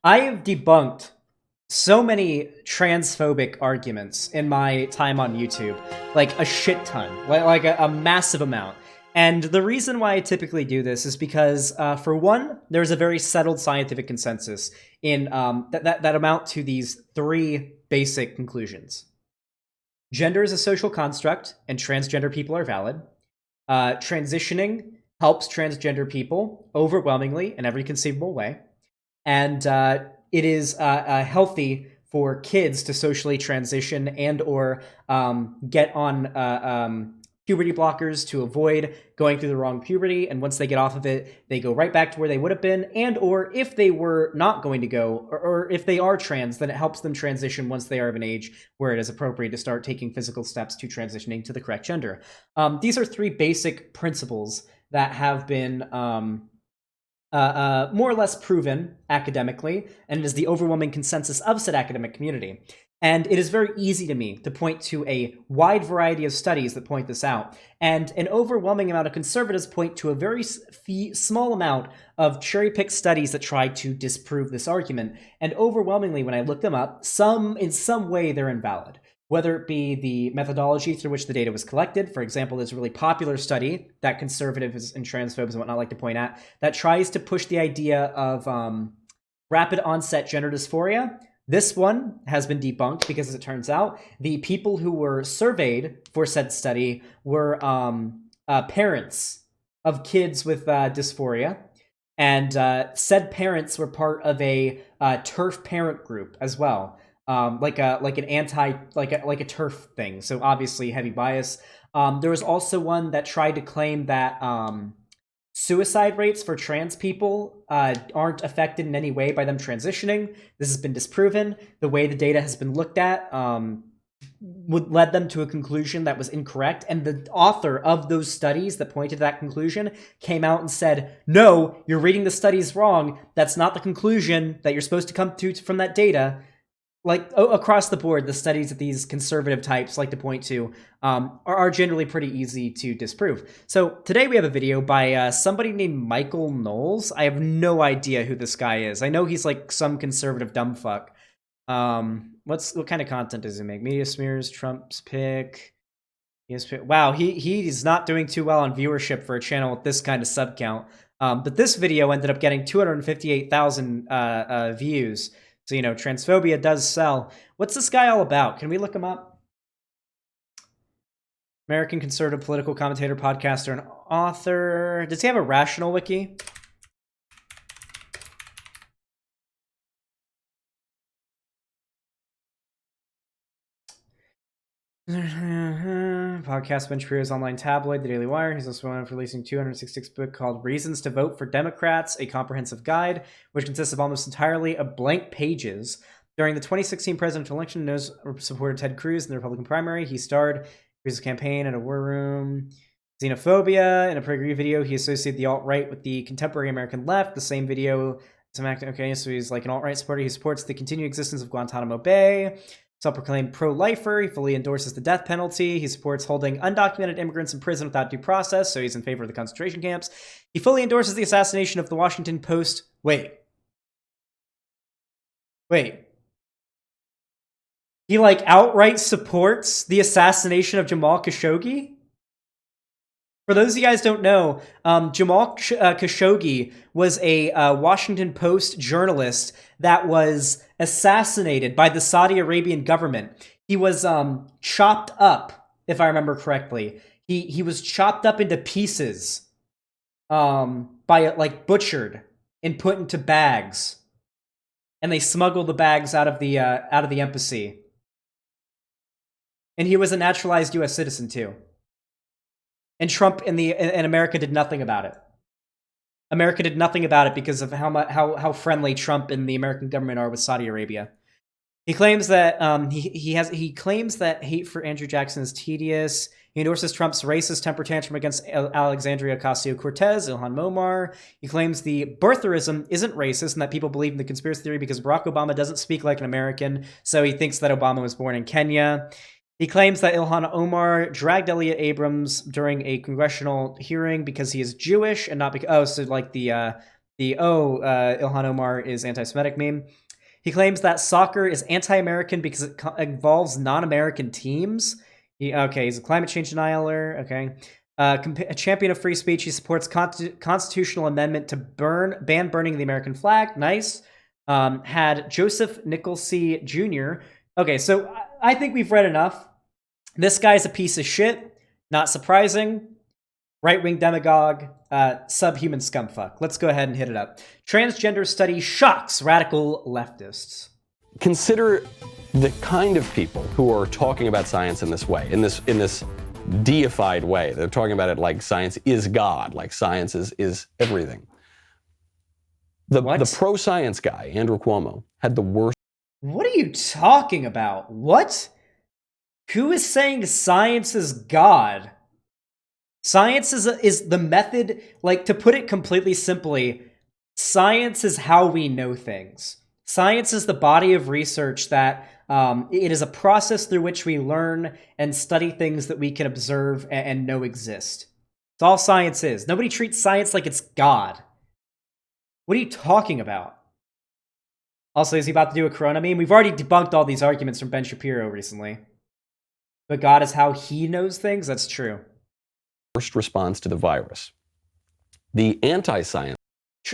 I have debunked so many transphobic arguments in my time on YouTube, like a shit ton, like a massive amount. And the reason why I typically do this is because, for one, there's a very settled scientific consensus in that amount to these three basic conclusions. Gender is a social construct, and transgender people are valid. Transitioning helps transgender people overwhelmingly in every conceivable way. And it is healthy for kids to socially transition and or get on puberty blockers to avoid going through the wrong puberty, and once they get off of it, they go right back to where they would have been. And or if they were not going to go, or if they are trans, then it helps them transition once they are of an age where it is appropriate to start taking physical steps to transitioning to the correct gender. These are three basic principles that have been more or less proven academically, and it is the overwhelming consensus of said academic community. And it is very easy to me to point to a wide variety of studies that point this out. And an overwhelming amount of conservatives point to a very small amount of cherry-picked studies that try to disprove this argument. And overwhelmingly, when I look them up, in some way they're invalid. Whether it be the methodology through which the data was collected. For example, there's a really popular study that conservatives and transphobes and whatnot like to point at that tries to push the idea of rapid onset gender dysphoria. This one has been debunked because, as it turns out, the people who were surveyed for said study were parents of kids with dysphoria. And said parents were part of a TERF parent group as well. Like a TERF thing. So obviously heavy bias. There was also one that tried to claim that suicide rates for trans people aren't affected in any way by them transitioning. This has been disproven. The way the data has been looked at led them to a conclusion that was incorrect. And the author of those studies that pointed to that conclusion came out and said, no, you're reading the studies wrong. That's not the conclusion that you're supposed to come to from that data. Like, across the board, the studies that these conservative types like to point to are generally pretty easy to disprove. So today we have a video by somebody named Michael Knowles. I have no idea who this guy is. I know he's like some conservative dumb fuck. What kind of content does he make? Media smears, Trump's pick. Wow, he's not doing too well on viewership for a channel with this kind of sub count. But this video ended up getting 258,000 views. So, you know, transphobia does sell. What's this guy all about? Can we look him up? American conservative political commentator, podcaster, and author. Does he have a rational wiki? Podcast, Bench Careers, online tabloid, The Daily Wire. He's also known for releasing 266 book called Reasons to Vote for Democrats, a comprehensive guide, which consists of almost entirely of blank pages. During the 2016 presidential election, Knowles supported Ted Cruz in the Republican primary. He starred Cruz's campaign at a war room. Xenophobia. In a pre-agree video, he associated the alt-right with the contemporary American left. The same video, okay, so he's like an alt-right supporter. He supports the continued existence of Guantanamo Bay. Self-proclaimed pro-lifer. He fully endorses the death penalty. He supports holding undocumented immigrants in prison without due process, so he's in favor of the concentration camps. He fully endorses the assassination of the Washington Post. Wait. He, like, outright supports the assassination of Jamal Khashoggi? For those of you guys don't know, Jamal Khashoggi was a Washington Post journalist that was assassinated by the Saudi Arabian government. He was chopped up, if I remember correctly. He was chopped up into pieces, butchered and put into bags, and they smuggled the bags out of the embassy. And he was a naturalized U.S. citizen too. And Trump and America did nothing about it. America did nothing about it because of how friendly Trump and the American government are with Saudi Arabia. He claims that he claims that hate for Andrew Jackson is tedious. He endorses Trump's racist temper tantrum against Alexandria Ocasio-Cortez, Ilhan Omar. He claims the birtherism isn't racist and that people believe in the conspiracy theory because Barack Obama doesn't speak like an American, so he thinks that Obama was born in Kenya. He claims that Ilhan Omar dragged Elliot Abrams during a congressional hearing because he is Jewish and not because the the Ilhan Omar is anti-Semitic meme. He claims that soccer is anti-American because it involves non-American teams. He's a climate change denialer. Okay. A champion of free speech. He supports constitutional amendment to ban burning the American flag. Nice. Had Joseph Nicholsey Jr. Okay, so I think we've read enough. This guy's a piece of shit. Not surprising. Right-wing demagogue, subhuman scumfuck. Let's go ahead and hit it up. Transgender study shocks radical leftists. Consider the kind of people who are talking about science in this way, in this deified way. They're talking about it like science is God, like science is everything. The pro-science guy, Andrew Cuomo, had the worst. What are you talking about? What? Who is saying science is God? Science is the method, like, to put it completely simply, science is how we know things. Science is the body of research that it is a process through which we learn and study things that we can observe and know exist. It's all science is. Nobody treats science like it's God. What are you talking about? Also, is he about to do a corona meme? We've already debunked all these arguments from Ben Shapiro recently. But God is how he knows things? That's true. Worst response to the virus. The anti-science.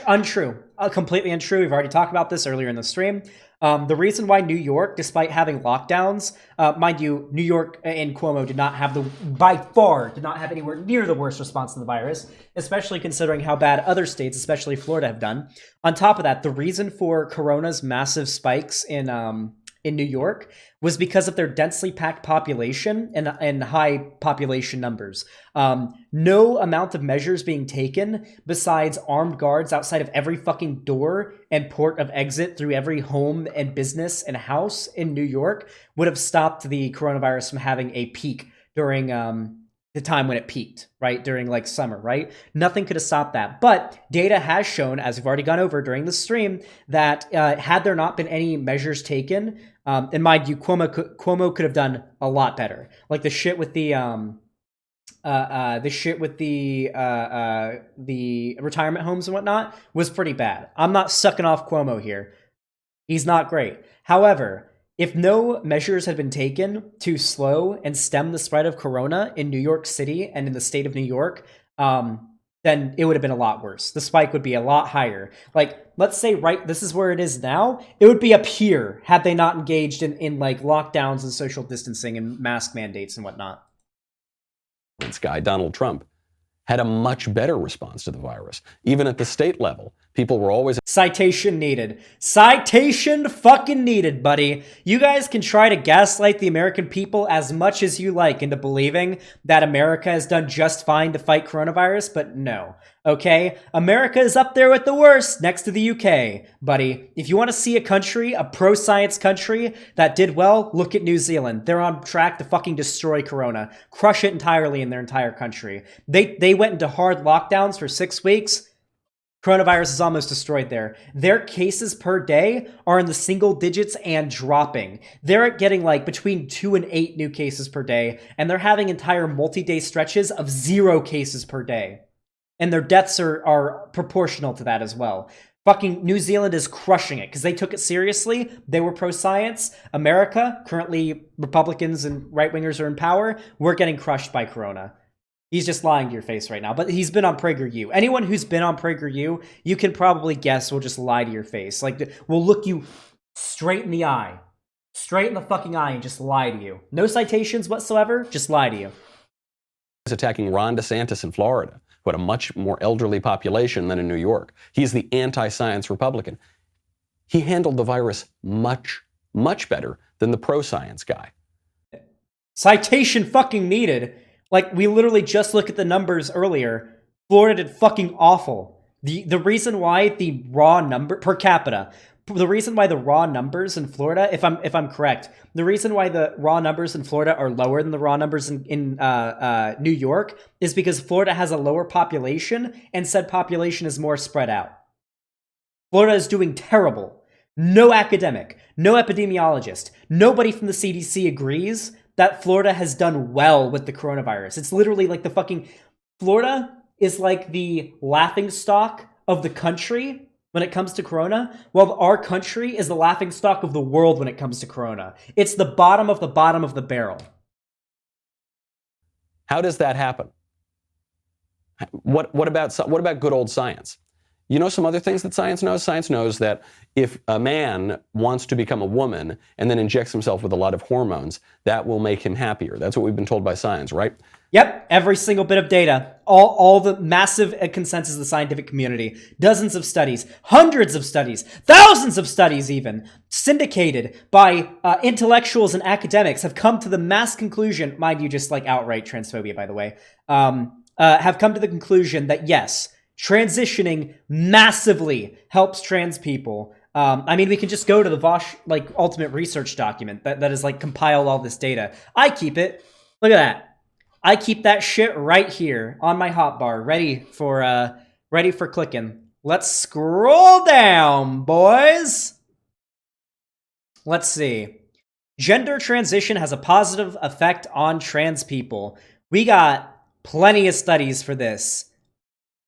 Untrue. Completely untrue. We've already talked about this earlier in the stream. The reason why New York, despite having lockdowns, mind you, New York and Cuomo by far did not have anywhere near the worst response to the virus, especially considering how bad other states, especially Florida, have done. On top of that, the reason for Corona's massive spikes in New York was because of their densely packed population and high population numbers. No amount of measures being taken besides armed guards outside of every fucking door and port of exit through every home and business and house in New York would have stopped the coronavirus from having a peak during the time when it peaked, right? During like summer, right? Nothing could have stopped that. But data has shown, as we've already gone over during the stream, that had there not been any measures taken, and mind you, Cuomo could have done a lot better. Like the shit with the retirement homes and whatnot was pretty bad. I'm not sucking off Cuomo here. He's not great. However, if no measures had been taken to slow and stem the spread of corona in New York City and in the state of New York, then it would have been a lot worse. The spike would be a lot higher. Like, let's say this is where it is now. It would be up here had they not engaged in like lockdowns and social distancing and mask mandates and whatnot. This guy, Donald Trump, had a much better response to the virus. Even at the state level, people were always... Citation needed. Citation fucking needed, buddy. You guys can try to gaslight the American people as much as you like into believing that America has done just fine to fight coronavirus, but no. Okay? America is up there with the worst next to the UK, buddy. If you want to see a country, a pro-science country that did well, look at New Zealand. They're on track to fucking destroy corona. Crush it entirely in their entire country. They went into hard lockdowns for 6 weeks. Coronavirus is almost destroyed there. Their cases per day are in the single digits and dropping. They're getting like between 2 and 8 new cases per day, and they're having entire multi-day stretches of 0 cases per day. And their deaths are proportional to that as well. Fucking New Zealand is crushing it because they took it seriously. They were pro-science. America, currently Republicans and right-wingers are in power. We're getting crushed by corona. He's just lying to your face right now, but he's been on PragerU. Anyone who's been on PragerU, you can probably guess will just lie to your face. Like, we'll look you straight in the eye. Straight in the fucking eye and just lie to you. No citations whatsoever, just lie to you. He's attacking Ron DeSantis in Florida, who had a much more elderly population than in New York. He's the anti-science Republican. He handled the virus much, much better than the pro-science guy. Citation fucking needed. Like, we literally just looked at the numbers earlier. Florida did fucking awful. The reason why the raw number per capita, the reason why the raw numbers in Florida, if I'm correct, the reason why the raw numbers in Florida are lower than the raw numbers in New York is because Florida has a lower population and said population is more spread out. Florida is doing terrible. No academic, no epidemiologist, nobody from the CDC agrees that Florida has done well with the coronavirus. It's literally like the fucking... Florida is like the laughingstock of the country when it comes to corona, while our country is the laughingstock of the world when it comes to corona. It's the bottom of the barrel. How does that happen? What about good old science? You know some other things that science knows? Science knows that if a man wants to become a woman and then injects himself with a lot of hormones, that will make him happier. That's what we've been told by science, right? Yep, every single bit of data, all the massive consensus of the scientific community, dozens of studies, hundreds of studies, thousands of studies even, syndicated by intellectuals and academics have come to the mass conclusion, mind you, just like outright transphobia, by the way, have come to the conclusion that yes, transitioning massively helps trans people. I mean, we can just go to the Vosh ultimate research document that is compiled all this data. I keep it. Look at that. I keep that shit right here on my hotbar, ready for clicking. Let's scroll down, boys. Let's see. Gender transition has a positive effect on trans people. We got plenty of studies for this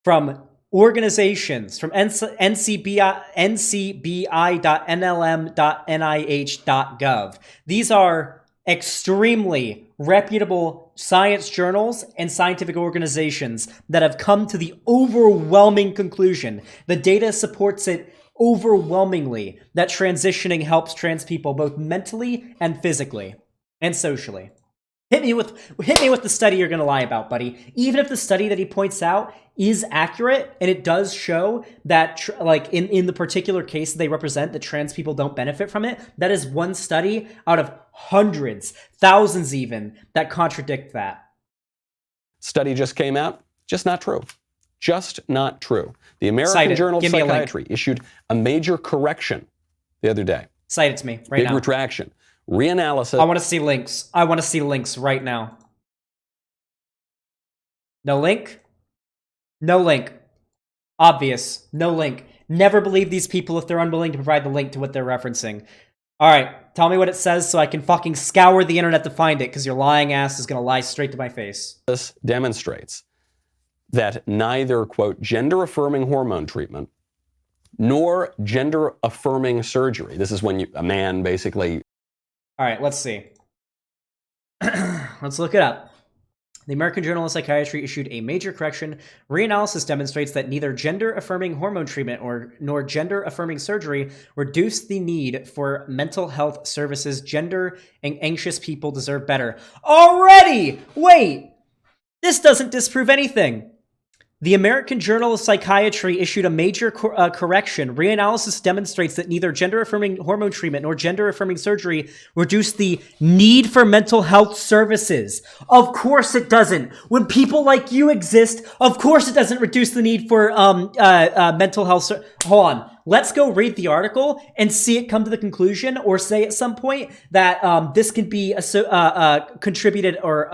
from organizations, from ncbi.nlm.nih.gov. These are extremely reputable science journals and scientific organizations that have come to the overwhelming conclusion. The data supports it overwhelmingly that transitioning helps trans people both mentally and physically and socially. Hit me with the study you're going to lie about, buddy. Even if the study that he points out is accurate and it does show that in the particular case they represent that trans people don't benefit from it, that is one study out of hundreds, thousands even, that contradict that. Study just came out. Just not true. Just not true. The American Cited. Journal of Give me a Psychiatry issued a major correction the other day. Cite it to me right Big now. retraction. Reanalysis. I want to see links. I want to see links right now. No link? No link. Obvious. No link. Never believe these people if they're unwilling to provide the link to what they're referencing. All right, tell me what it says so I can fucking scour the internet to find it, because your lying ass is going to lie straight to my face. This demonstrates that neither, quote, gender-affirming hormone treatment nor gender-affirming surgery, this is when a man basically... All right, let's see. Let's look it up. The American Journal of Psychiatry issued a major correction. Reanalysis demonstrates that neither gender-affirming hormone treatment nor gender-affirming surgery reduce the need for mental health services. Gender and anxious people deserve better. Already! Wait! This doesn't disprove anything. The American Journal of Psychiatry issued a major correction. Reanalysis demonstrates that neither gender-affirming hormone treatment nor gender-affirming surgery reduce the need for mental health services. Of course it doesn't. When people like you exist, of course it doesn't reduce the need for mental health. Hold on. Let's go read the article and see it come to the conclusion, or say at some point that this can be contributed or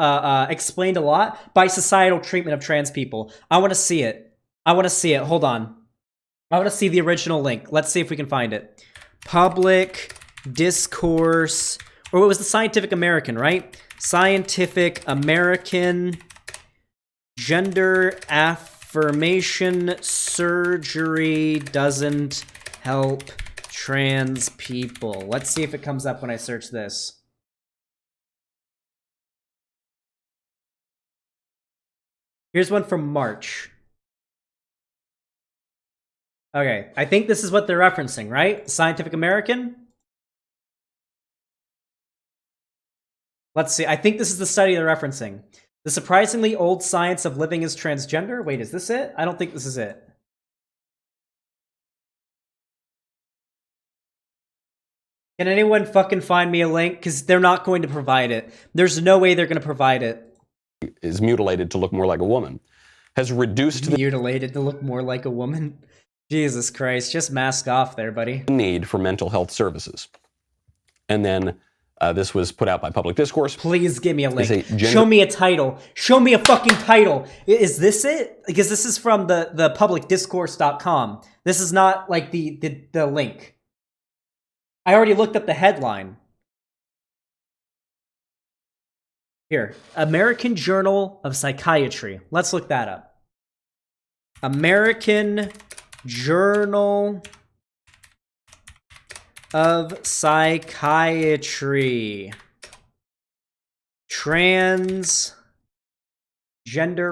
explained a lot by societal treatment of trans people. I want to see it. I want to see it. Hold on. I want to see the original link. Let's see if we can find it. Public Discourse, or what was the Scientific American, right? Scientific American Gender Affirmation surgery doesn't help trans people. Let's see if it comes up when I search this. Here's one from March. Okay, I think this is what they're referencing, right? Scientific American? Let's see. I think this is the study they're referencing. The surprisingly old science of living as transgender. Wait, is this it? I don't think this is it. Can anyone fucking find me a link? Because they're not going to provide it. There's no way they're going to provide it. Is mutilated to look more like a woman. Has reduced the Mutilated to look more like a woman? Jesus Christ. Just mask off there, buddy. need for mental health services. And then this was put out by Public Discourse. Please give me a link. Show me a title. Show me a fucking title. Is this it? Because this is from the publicdiscourse.com. This is not like the link. I already looked up the headline. Here, American Journal of Psychiatry. Let's look that up. American Journal of Psychiatry. Transgender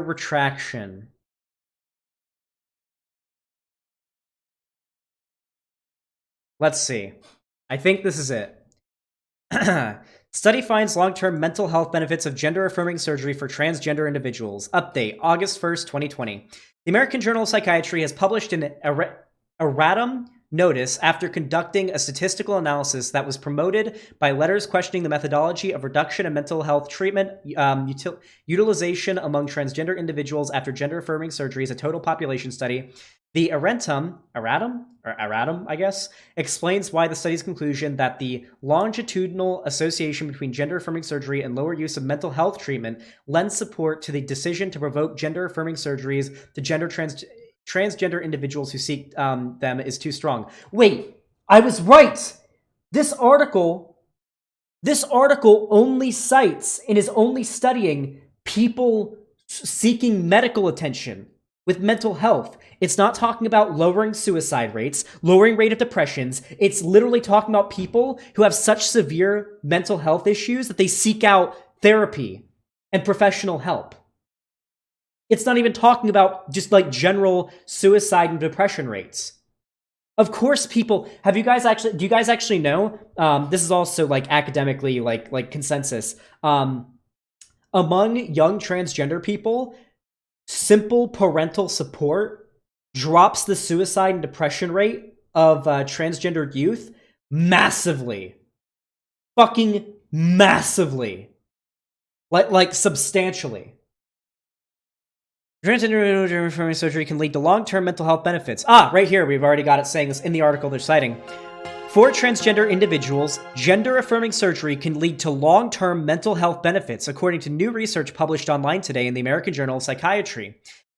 retraction. Let's see. I think this is it. Study finds long-term mental health benefits of gender-affirming surgery for transgender individuals. Update, August 1st, 2020. The American Journal of Psychiatry has published an erratum notice after conducting a statistical analysis that was promoted by letters questioning the methodology of reduction in mental health treatment utilization among transgender individuals after gender-affirming surgery as a total population study. The erratum, I guess, explains why the study's conclusion that the longitudinal association between gender-affirming surgery and lower use of mental health treatment lends support to the decision to provoke gender-affirming surgeries to transgender individuals who seek them is too strong. Wait, I was right. This article only cites and is only studying people seeking medical attention with mental health. It's not talking about lowering suicide rates, lowering rate of depressions. It's literally talking about people who have such severe mental health issues that they seek out therapy and professional help. It's not even talking about just like general suicide and depression rates. Of course, people, do you guys actually know, this is also like academically like consensus, among young transgender people, simple parental support drops the suicide and depression rate of transgendered youth massively. Fucking massively. Like substantially. Transgender affirming surgery can lead to long-term mental health benefits. Right here, we've already got it saying this in the article they're citing. For transgender individuals, gender-affirming surgery can lead to long-term mental health benefits, according to new research published online today in the American Journal of Psychiatry.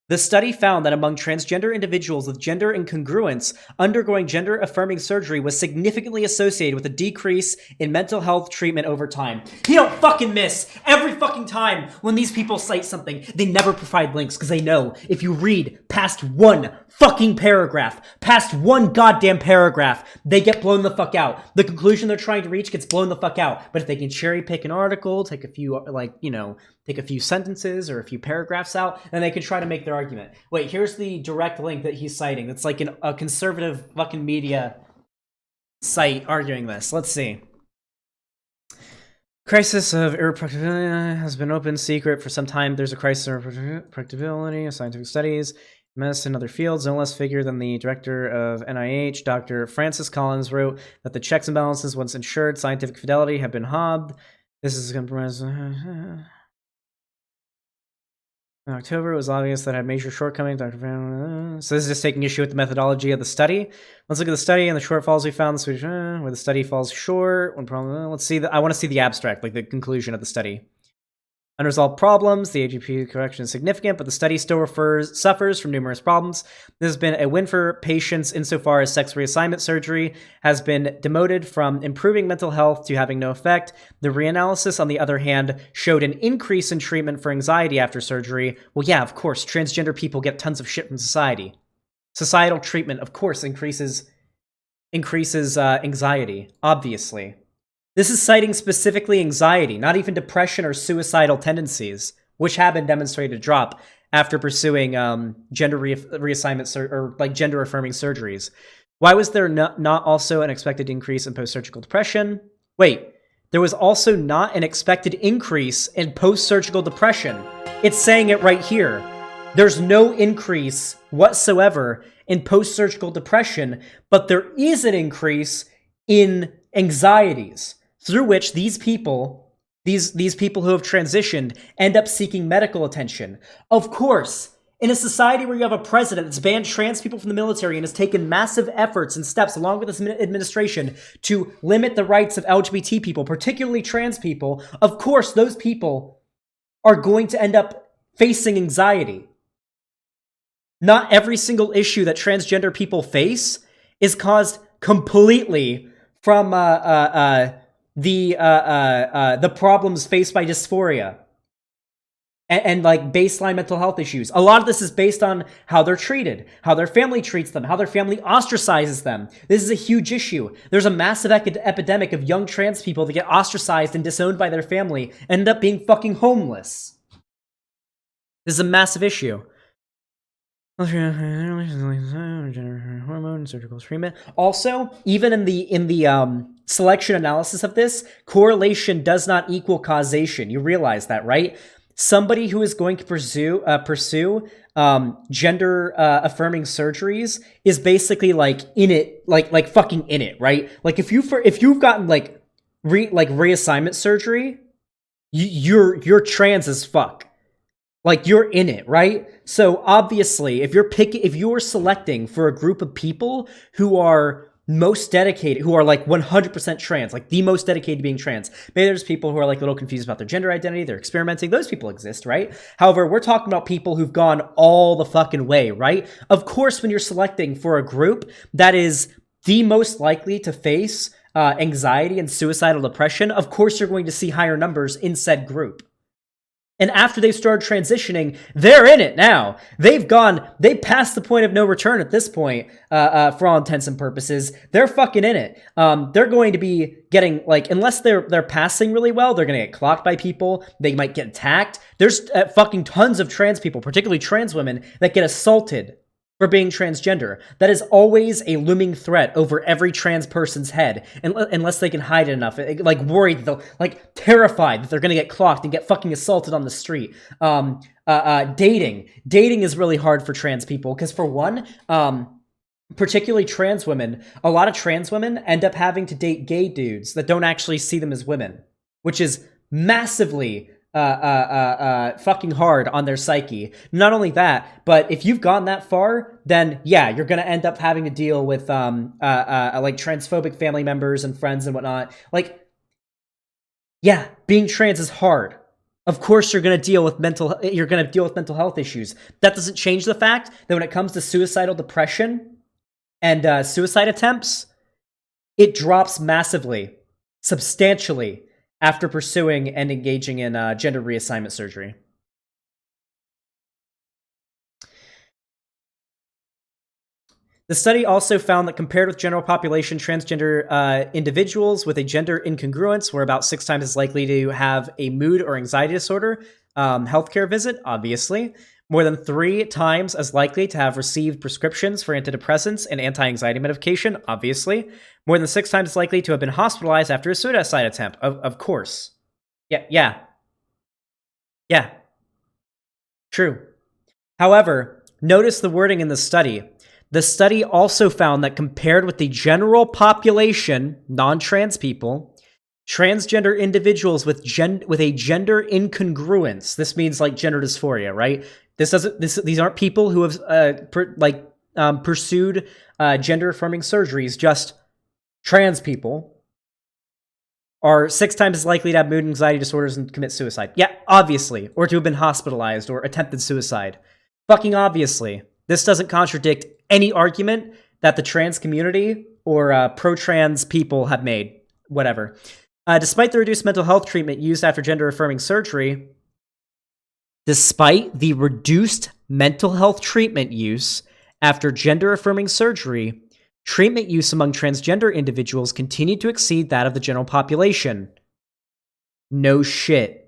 The study found that among transgender individuals with gender incongruence, undergoing gender-affirming surgery was significantly associated with a decrease in mental health treatment over time. You don't fucking miss! Every fucking time when these people cite something, they never provide links because they know if you read past one fucking paragraph, past one goddamn paragraph, they get blown the fuck out. The conclusion they're trying to reach gets blown the fuck out. But if they can cherry pick an article, take a few, take a few sentences or a few paragraphs out, and they can try to make their argument. Wait, here's the direct link that he's citing. It's like a conservative fucking media site arguing this. Let's see. Crisis of irreproducibility has been open secret for some time. There's a crisis of irreproducibility of scientific studies, medicine, and other fields. No less figure than the director of NIH, Dr. Francis Collins, wrote that the checks and balances, once ensured scientific fidelity, have been hobbed. This is compromised. In October, it was obvious that it had major shortcomings. So this is just taking issue with the methodology of the study. Let's look at the study and the shortfalls we found. Where the study falls short. One problem. Let's see. I want to see the abstract, like the conclusion of the study. Unresolved problems. The AGP correction is significant, but the study still suffers from numerous problems. This has been a win for patients insofar as sex reassignment surgery has been demoted from improving mental health to having no effect. The reanalysis, on the other hand, showed an increase in treatment for anxiety after surgery. Well, yeah, of course, transgender people get tons of shit from society. Societal treatment, of course, increases anxiety, obviously. This is citing specifically anxiety, not even depression or suicidal tendencies, which have been demonstrated to drop after pursuing gender reassignment or like gender-affirming surgeries. Why was there not also an expected increase in post-surgical depression? Wait, there was also not an expected increase in post-surgical depression. It's saying it right here. There's no increase whatsoever in post-surgical depression, but there is an increase in anxieties, through which these people who have transitioned end up seeking medical attention. Of course, in a society where you have a president that's banned trans people from the military and has taken massive efforts and steps along with this administration to limit the rights of LGBT people, particularly trans people, of course, those people are going to end up facing anxiety. Not every single issue that transgender people face is caused completely from the problems faced by dysphoria. and like baseline mental health issues. A lot of this is based on how they're treated, how their family treats them, how their family ostracizes them. This is a huge issue. There's a massive epidemic of young trans people that get ostracized and disowned by their family and end up being fucking homeless. This is a massive issue. Hormone surgical treatment. Also, even in the selection analysis of this, correlation does not equal causation. You realize that, right? Somebody who is going to pursue gender affirming surgeries is basically like in it, like fucking in it, right? Like if you've gotten like reassignment surgery, you're trans as fuck. Like you're in it, right? So obviously, if you're selecting for a group of people who are most dedicated, who are like 100% trans, like the most dedicated to being trans. Maybe there's people who are like a little confused about their gender identity, they're experimenting. Those people exist, right? However, we're talking about people who've gone all the fucking way, right? Of course, when you're selecting for a group that is the most likely to face anxiety and suicidal depression, of course you're going to see higher numbers in said group. And after they've started transitioning, they're in it now. They passed the point of no return at this point, for all intents and purposes. They're fucking in it. They're going to be getting, like, unless they're passing really well, they're going to get clocked by people. They might get attacked. There's fucking tons of trans people, particularly trans women, that get assaulted for being transgender. That is always a looming threat over every trans person's head, unless they can hide it enough. Like worried, like terrified that they're gonna get clocked and get fucking assaulted on the street. Dating is really hard for trans people because, for one, particularly trans women, a lot of trans women end up having to date gay dudes that don't actually see them as women, which is massively fucking hard on their psyche. Not only that, but if you've gone that far, then yeah, you're gonna end up having to deal with like transphobic family members and friends and whatnot. Like, yeah, being trans is hard. Of course, you're gonna deal with mental health issues. That doesn't change the fact that when it comes to suicidal depression and suicide attempts, it drops massively, substantially, after pursuing and engaging in gender reassignment surgery. The study also found that compared with general population, transgender individuals with a gender incongruence were about 6 times as likely to have a mood or anxiety disorder healthcare visit, obviously. More than 3 times as likely to have received prescriptions for antidepressants and anti-anxiety medication, obviously. More than 6 times as likely to have been hospitalized after a suicide attempt, of course. Yeah. True. However, notice the wording in the study. The study also found that compared with the general population, non-trans people, transgender individuals with a gender incongruence, this means like gender dysphoria, right? These aren't people who have pursued gender affirming surgeries, just trans people are 6 times as likely to have mood and anxiety disorders and commit suicide. Yeah, obviously. Or to have been hospitalized or attempted suicide. Fucking obviously. This doesn't contradict any argument that the trans community or pro-trans people have made. Whatever. Despite the reduced mental health treatment used after gender-affirming surgery, treatment use among transgender individuals continued to exceed that of the general population. No shit.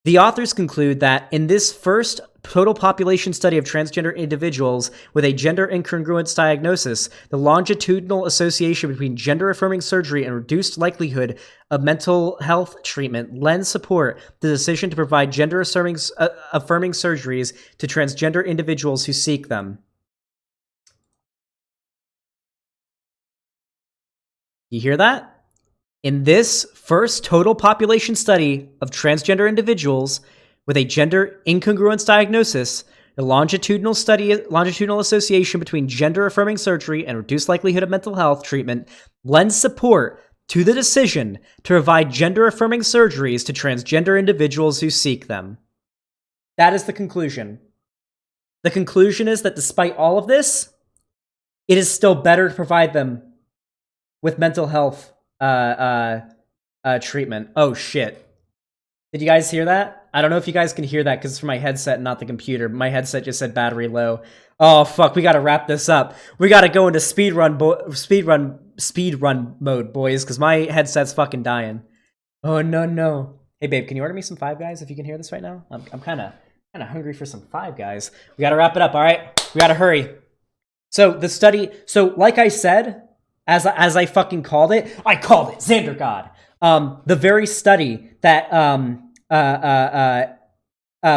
The authors conclude that in this first total population study of transgender individuals with a gender incongruence diagnosis, the longitudinal association between gender-affirming surgery and reduced likelihood of mental health treatment lends support to the decision to provide gender-affirming surgeries to transgender individuals who seek them. You hear that? In this first total population study of transgender individuals with a gender incongruence diagnosis, the longitudinal association between gender-affirming surgery and reduced likelihood of mental health treatment lends support to the decision to provide gender-affirming surgeries to transgender individuals who seek them. That is the conclusion. The conclusion is that despite all of this, it is still better to provide them with mental health treatment. Oh shit. Did you guys hear that? I don't know if you guys can hear that because it's from my headset, not the computer. My headset just said battery low. Oh fuck, we gotta wrap this up. We gotta go into speed run mode, boys, because my headset's fucking dying. Oh no no. Hey babe, can you order me some Five Guys if you can hear this right now? I'm kind of hungry for some Five Guys. We gotta wrap it up. All right, we gotta hurry. So the study. So like I said, as I fucking called it, Xander God. The very study that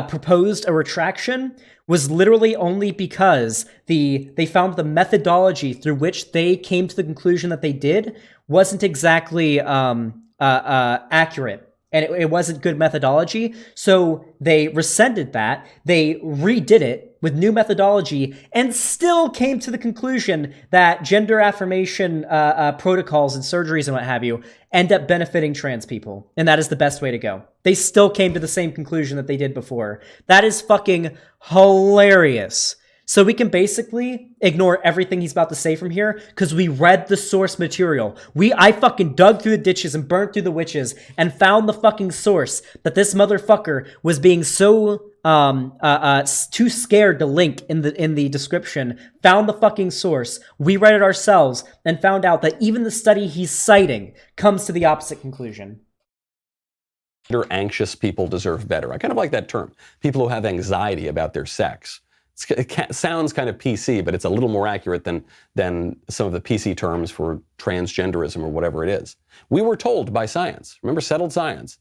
proposed a retraction was literally only because they found the methodology through which they came to the conclusion that they did wasn't exactly accurate. And it wasn't good methodology. So they rescinded that. They redid it with new methodology and still came to the conclusion that gender affirmation protocols and surgeries and what have you end up benefiting trans people. And that is the best way to go. They still came to the same conclusion that they did before. That is fucking hilarious. So we can basically ignore everything he's about to say from here because we read the source material. I fucking dug through the ditches and burnt through the witches and found the fucking source that this motherfucker was being so too scared to link in the description. Found the fucking source. We read it ourselves and found out that even the study he's citing comes to the opposite conclusion. Anxious people deserve better. I kind of like that term. People who have anxiety about their sex. It sounds kind of PC, but it's a little more accurate than some of the PC terms for transgenderism or whatever it is. We were told by science, remember settled science,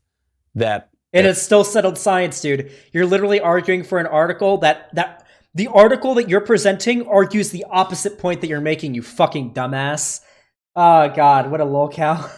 that... It is still settled science, dude. You're literally arguing for an article that the article that you're presenting argues the opposite point that you're making, you fucking dumbass. Oh, God, what a lolcow.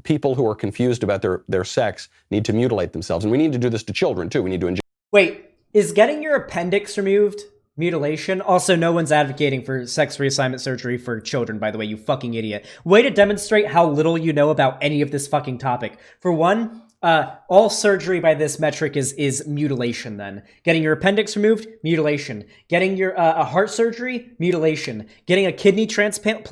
People who are confused about their sex need to mutilate themselves, and we need to do this to children, too. We need to inject... Wait. Is getting your appendix removed mutilation? Also, no one's advocating for sex reassignment surgery for children, by the way, you fucking idiot. Way to demonstrate how little you know about any of this fucking topic. For one, all surgery by this metric is mutilation then. Getting your appendix removed, mutilation. Getting your a heart surgery, mutilation. Getting a kidney transplant,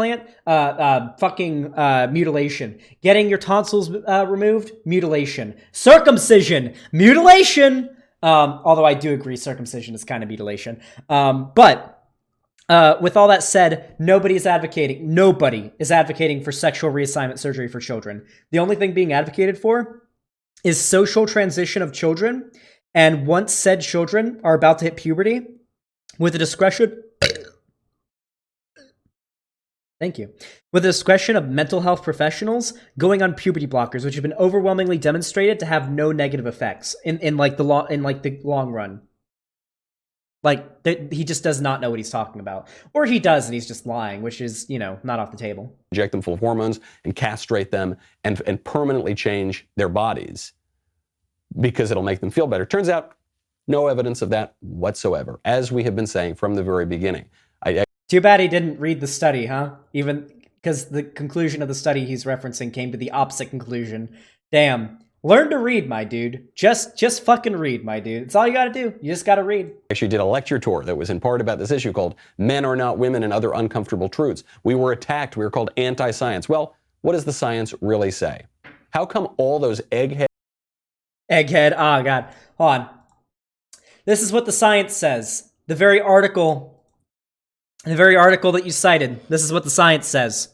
mutilation. Getting your tonsils removed, mutilation. Circumcision, mutilation! Although I do agree circumcision is kind of mutilation. But with all that said, nobody is advocating for sexual reassignment surgery for children. The only thing being advocated for is social transition of children. And once said children are about to hit puberty, with the discretion... Thank you. With the discretion of mental health professionals, going on puberty blockers, which have been overwhelmingly demonstrated to have no negative effects in the long run. Like he just does not know what he's talking about, or he does and he's just lying, which is not off the table. Inject them full of hormones and castrate them and permanently change their bodies because it'll make them feel better. Turns out, no evidence of that whatsoever, as we have been saying from the very beginning. Too bad he didn't read the study, huh? Even because the conclusion of the study he's referencing came to the opposite conclusion. Damn. Learn to read, my dude. Just fucking read, my dude. It's all you gotta do. You just gotta read. Actually did a lecture tour that was in part about this issue called Men Are Not Women and Other Uncomfortable Truths. We were attacked. We were called anti-science. Well, what does the science really say? How come all those Egghead, oh God. Hold on. This is what the science says. The very article that you cited. This is what the science says.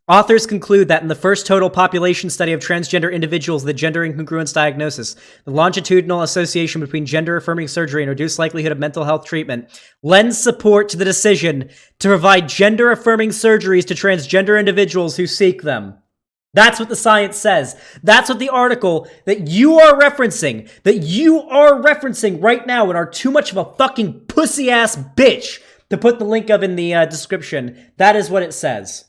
Authors conclude that in the first total population study of transgender individuals with a gender incongruence diagnosis, the longitudinal association between gender-affirming surgery and reduced likelihood of mental health treatment lends support to the decision to provide gender-affirming surgeries to transgender individuals who seek them. That's what the science says. That's what the article that you are referencing right now and are too much of a fucking pussy-ass bitch to put the link of in the description. That is what it says.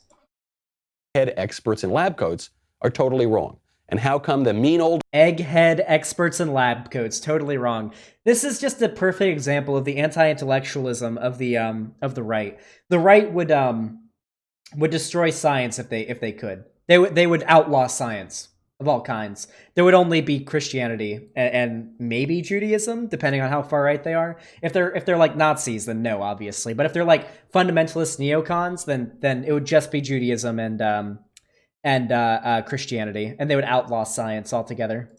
Head experts in lab coats are totally wrong. And how come the mean old egghead experts in lab coats totally wrong? This is just a perfect example of the anti-intellectualism of the right. The right would destroy science if they could. They would outlaw science of all kinds. There would only be Christianity and maybe Judaism, depending on how far right they are. If they're like Nazis, then no, obviously. But if they're like fundamentalist neocons, then it would just be Judaism and Christianity, and they would outlaw science altogether.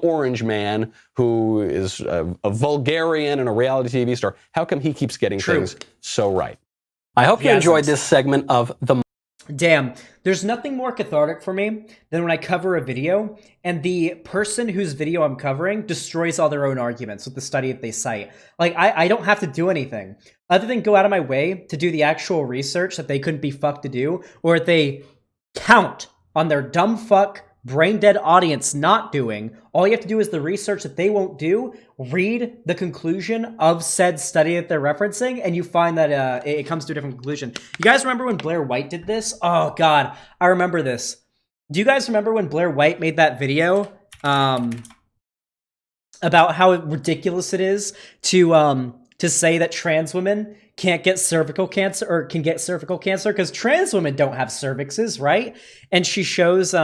Orange man who is a vulgarian and a reality TV star. How come he keeps getting things so right? I hope you enjoyed this segment of the... Damn, there's nothing more cathartic for me than when I cover a video and the person whose video I'm covering destroys all their own arguments with the study that they cite. Like, I don't have to do anything other than go out of my way to do the actual research that they couldn't be fucked to do, or they count on their dumb fuck brain dead audience not doing. All you have to do is the research that they won't do, read the conclusion of said study that they're referencing, and you find that it comes to a different conclusion. You guys remember when Blair White did this? Oh god, I remember this. Do you guys remember when Blair White made that video about how ridiculous it is to say that trans women can't get cervical cancer, or can get cervical cancer because trans women don't have cervixes, right? And she shows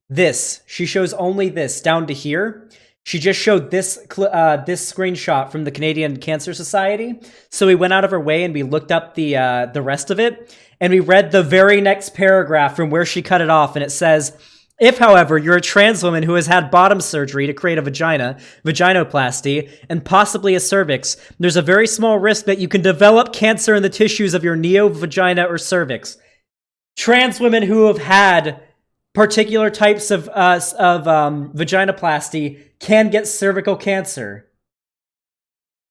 this. She shows only this down to here. She just showed this this screenshot from the Canadian Cancer Society. So we went out of her way and we looked up the rest of it, and we read the very next paragraph from where she cut it off, and it says, if, however, you're a trans woman who has had bottom surgery to create a vagina, vaginoplasty, and possibly a cervix, there's a very small risk that you can develop cancer in the tissues of your neo-vagina or cervix. Trans women who have had particular types of vaginoplasty can get cervical cancer.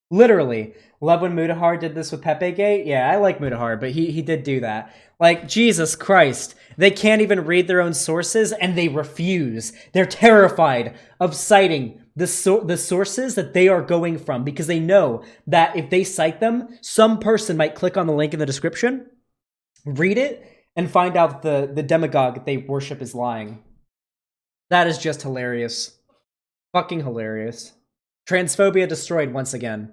Literally. Love when Mudahar did this with Pepe Gate. Yeah, I like Mudahar, but he did do that. Like, Jesus Christ. They can't even read their own sources, and they refuse. They're terrified of citing the sources that they are going from, because they know that if they cite them, some person might click on the link in the description, read it, and find out the demagogue that they worship is lying. That is just hilarious. Fucking hilarious. Transphobia destroyed once again.